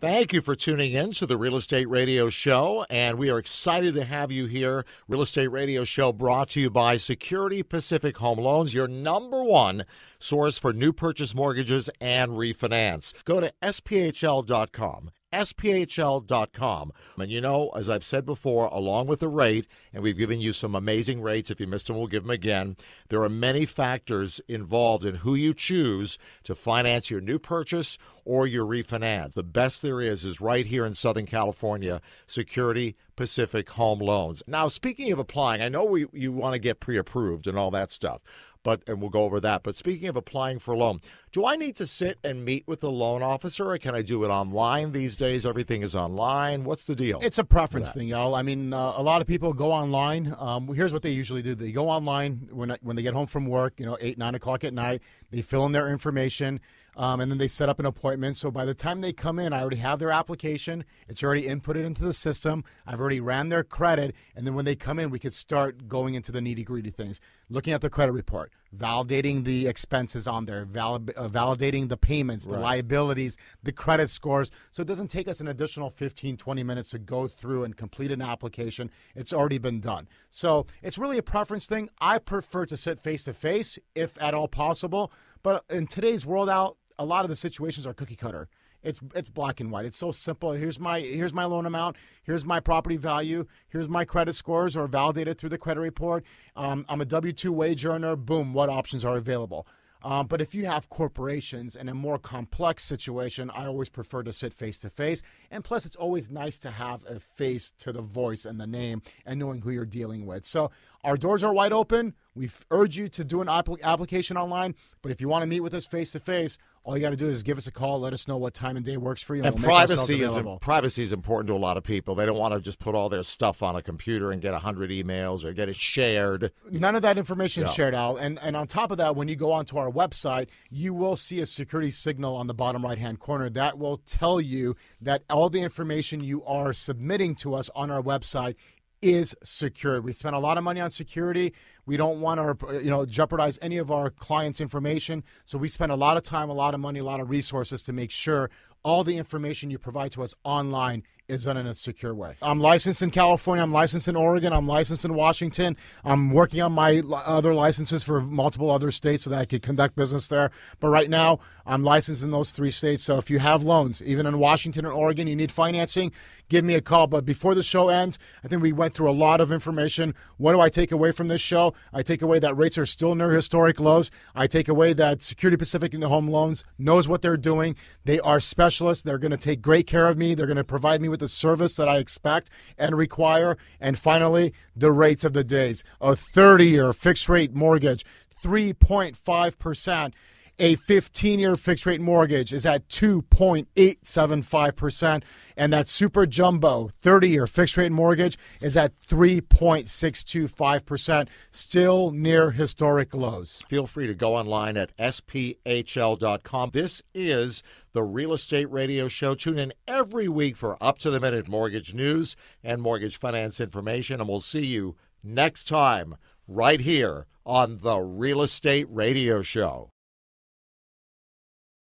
Thank you for tuning in to the Real Estate Radio Show, and we are excited to have you here. Real Estate Radio Show brought to you by Security Pacific Home Loans, your number one source for new purchase mortgages and refinance. Go to SPHL.com. SPHL.com. And you know, as I've said before, along with the rate, and we've given you some amazing rates. If you missed them, we'll give them again. There are many factors involved in who you choose to finance your new purchase or your refinance. The best there is right here in Southern California, Security Pacific Home Loans. Now, speaking of applying, I know you want to get pre-approved and all that stuff. And we'll go over that. But speaking of applying for a loan, do I need to sit and meet with the loan officer, or can I do it online these days? Everything is online. What's the deal? It's a preference thing, y'all. I mean, a lot of people go online. Here's what they usually do. They go online when they get home from work, 8, 9 o'clock at night. They fill in their information, and then they set up an appointment. So by the time they come in, I already have their application. It's already inputted into the system. I've already ran their credit. And then when they come in, we could start going into the nitty-gritty things, looking at the credit report, validating the expenses on there, validating the payments, the liabilities, the credit scores. So it doesn't take us an additional 15, 20 minutes to go through and complete an application. It's already been done. So it's really a preference thing. I prefer to sit face-to-face if at all possible. But in today's world out, a lot of the situations are cookie cutter. It's black and white. It's so simple. Here's my loan amount. Here's my property value. Here's my credit scores, or validated through the credit report. I'm a W-2 wage earner. Boom, what options are available? But if you have corporations and a more complex situation, I always prefer to sit face-to-face. And plus, it's always nice to have a face to the voice and the name and knowing who you're dealing with. So our doors are wide open. We urge you to do an application online. But if you want to meet with us face-to-face, all you got to do is give us a call. Let us know what time and day works for you. And privacy is important to a lot of people. They don't want to just put all their stuff on a computer and get 100 emails or get it shared. None of that information is shared, Al. And on top of that, when you go onto our website, you will see a security signal on the bottom right-hand corner that will tell you that all the information you are submitting to us on our website is secured. We spend a lot of money on security. We don't want to, jeopardize any of our clients' information. So we spend a lot of time, a lot of money, a lot of resources to make sure all the information you provide to us online is done in a secure way. I'm licensed in California. I'm licensed in Oregon. I'm licensed in Washington. I'm working on my other licenses for multiple other states so that I could conduct business there. But right now, I'm licensed in those 3 states. So if you have loans, even in Washington and Oregon, you need financing, give me a call. But before the show ends, I think we went through a lot of information. What do I take away from this show? I take away that rates are still near historic lows. I take away that Security Pacific Home Loans knows what they're doing. They are specialists. They're going to take great care of me. They're going to provide me with the service that I expect and require. And finally, the rates of the days. A 30-year fixed rate mortgage, 3.5%. A 15-year fixed rate mortgage is at 2.875%, and that super jumbo 30-year fixed rate mortgage is at 3.625%, still near historic lows. Feel free to go online at sphl.com. This is the Real Estate Radio Show. Tune in every week for up-to-the-minute mortgage news and mortgage finance information, and we'll see you next time right here on the Real Estate Radio Show.